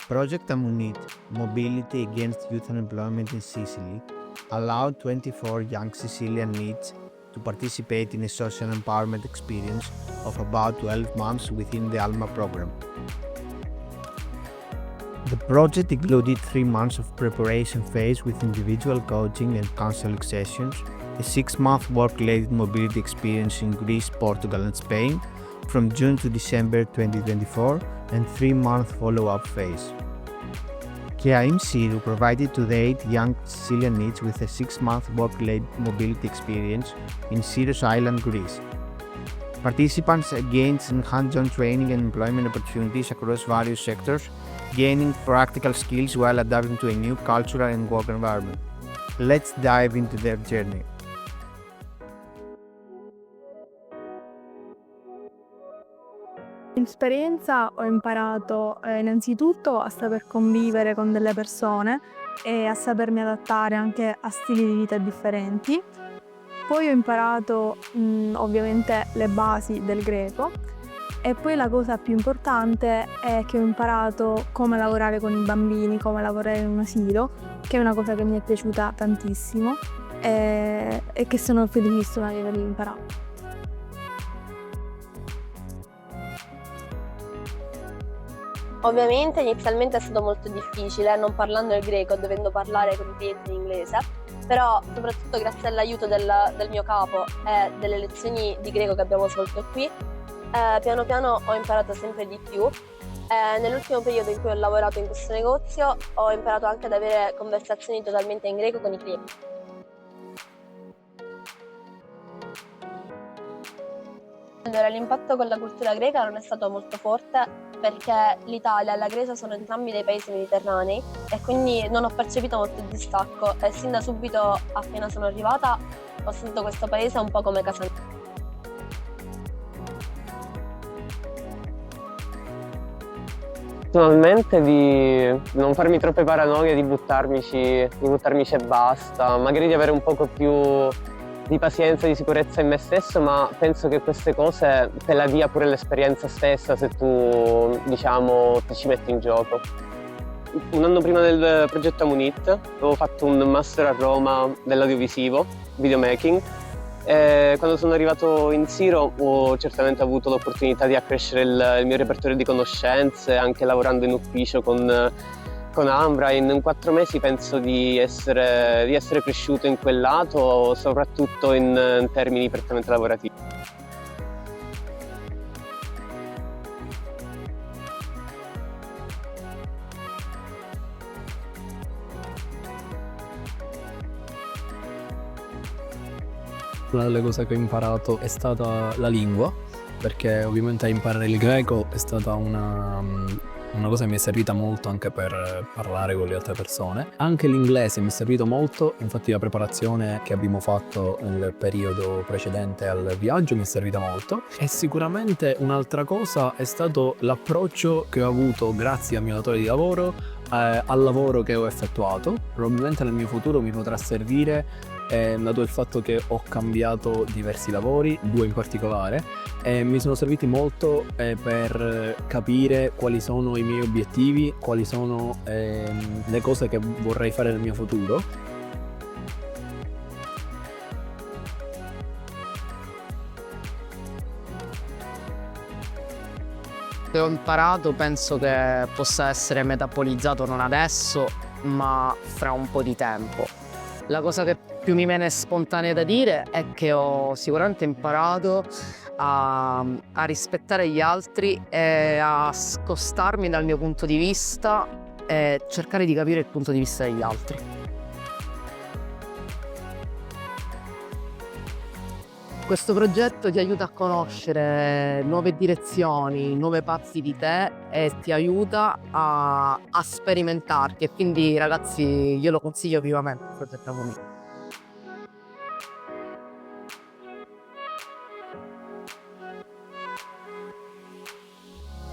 Project Amunit, Mobility Against Youth Unemployment in Sicily, allowed 24 young Sicilian NEETs to participate in a social empowerment experience of about 12 months within the ALMA program. The project included 3 months of preparation phase with individual coaching and counseling sessions, a 6-month work-related mobility experience in Greece, Portugal and Spain from June to December 2024, and 3-month follow-up phase. KAIM Siru provided to the 8 young Sicilian NEETs with a 6-month work-related mobility experience in Syros Island, Greece. Participants gained hands-on training and employment opportunities across various sectors, gaining practical skills while adapting to a new cultural and work environment. Let's dive into their journey. In esperienza ho imparato innanzitutto a saper convivere con delle persone e a sapermi adattare anche a stili di vita differenti. Poi ho imparato ovviamente le basi del greco e poi la cosa più importante è che ho imparato come lavorare con i bambini, come lavorare in un asilo, che è una cosa che mi è piaciuta tantissimo e che sono felicissima di aver imparato. Ovviamente inizialmente è stato molto difficile, non parlando il greco, dovendo parlare con i clienti in inglese, però soprattutto grazie all'aiuto del mio capo e delle lezioni di greco che abbiamo svolto qui, piano piano ho imparato sempre di più. Nell'ultimo periodo in cui ho lavorato in questo negozio ho imparato anche ad avere conversazioni totalmente in greco con i clienti. Allora, l'impatto con la cultura greca non è stato molto forte perché l'Italia e la Grecia sono entrambi dei paesi mediterranei e quindi non ho percepito molto il distacco e sin da subito, appena sono arrivata, ho sentito questo paese un po' come casa mia. Personalmente di non farmi troppe paranoie, di buttarmici e basta, magari di avere un poco più di pazienza, di sicurezza in me stesso, ma penso che queste cose te la dia pure l'esperienza stessa se tu, diciamo, ti ci metti in gioco. Un anno prima del progetto Amunit avevo fatto un master a Roma dell'audiovisivo, videomaking, e quando sono arrivato in Siro ho certamente avuto l'opportunità di accrescere il mio repertorio di conoscenze, anche lavorando in ufficio con Ambra. In 4 mesi penso di essere cresciuto in quel lato, soprattutto in termini prettamente lavorativi. Una delle cose che ho imparato è stata la lingua, perché ovviamente imparare il greco è stata una cosa che mi è servita molto anche per parlare con le altre persone. Anche l'inglese mi è servito molto, infatti la preparazione che abbiamo fatto nel periodo precedente al viaggio mi è servita molto. E sicuramente un'altra cosa è stato l'approccio che ho avuto grazie al mio datore di lavoro, al lavoro che ho effettuato. Probabilmente nel mio futuro mi potrà servire, dato il fatto che ho cambiato diversi lavori, 2 in particolare, e mi sono serviti molto per capire quali sono i miei obiettivi, quali sono le cose che vorrei fare nel mio futuro. Che ho imparato penso che possa essere metabolizzato non adesso, ma fra un po' di tempo. La cosa che più mi viene spontanea da dire è che ho sicuramente imparato a rispettare gli altri e a scostarmi dal mio punto di vista e cercare di capire il punto di vista degli altri. Questo progetto ti aiuta a conoscere nuove direzioni, nuove parti di te e ti aiuta a sperimentarti, e quindi ragazzi io lo consiglio vivamente il progetto Amunit.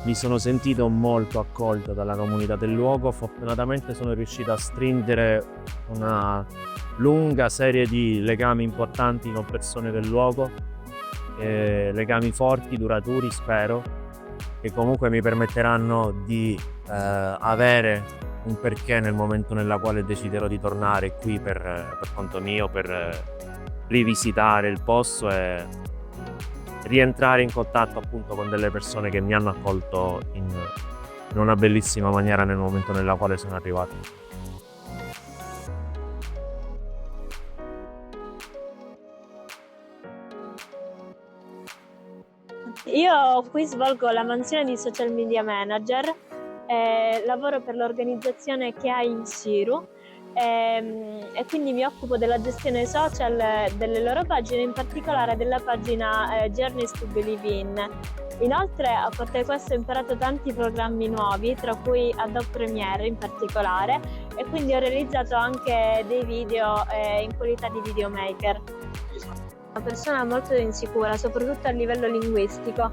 Mi sono sentito molto accolto dalla comunità del luogo, fortunatamente sono riuscito a stringere una lunga serie di legami importanti con persone del luogo, legami forti, duraturi spero, che comunque mi permetteranno di avere un perché nel momento nella quale deciderò di tornare qui per conto mio, per rivisitare il posto e rientrare in contatto appunto con delle persone che mi hanno accolto in una bellissima maniera nel momento nella quale sono arrivato. Io qui svolgo la mansione di social media manager, lavoro per l'organizzazione Chiai in Siru e quindi mi occupo della gestione social delle loro pagine, in particolare della pagina Journeys to Believe In. Inoltre, a parte questo, ho imparato tanti programmi nuovi, tra cui Adobe Premiere in particolare, e quindi ho realizzato anche dei video in qualità di videomaker. Una persona molto insicura, soprattutto a livello linguistico,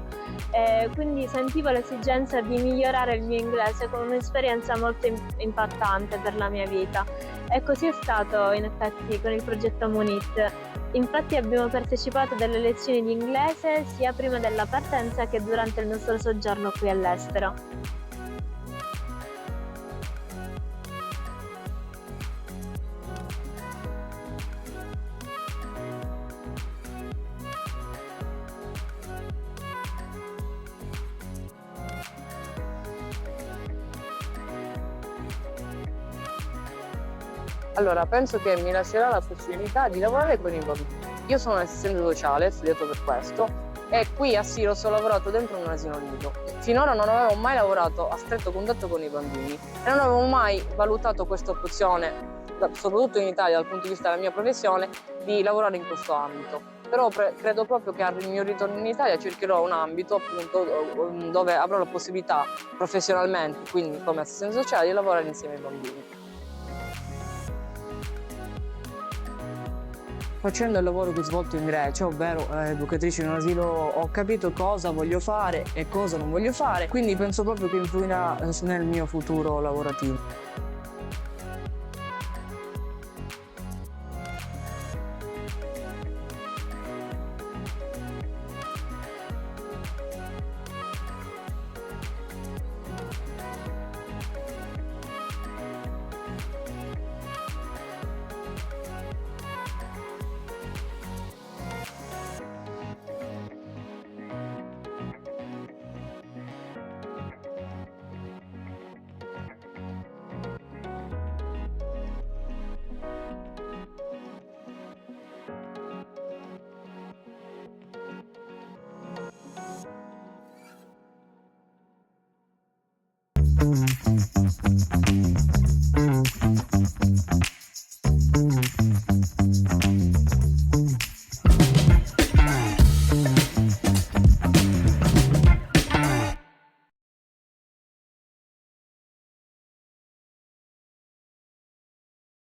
quindi sentivo l'esigenza di migliorare il mio inglese con un'esperienza molto impattante per la mia vita, e così è stato in effetti con il progetto Monit. Infatti abbiamo partecipato a delle lezioni di inglese sia prima della partenza che durante il nostro soggiorno qui all'estero. Allora, penso che mi lascerà la possibilità di lavorare con i bambini. Io sono assistente sociale, ho studiato per questo, e qui a Siros ho lavorato dentro un asilo nido. Finora non avevo mai lavorato a stretto contatto con i bambini e non avevo mai valutato questa opzione, soprattutto in Italia dal punto di vista della mia professione, di lavorare in questo ambito. Però credo proprio che al mio ritorno in Italia cercherò un ambito appunto dove avrò la possibilità professionalmente, quindi come assistente sociale, di lavorare insieme ai bambini. Facendo il lavoro che ho svolto in Grecia, ovvero educatrice in un asilo, ho capito cosa voglio fare e cosa non voglio fare, quindi penso proprio che influirà nel mio futuro lavorativo.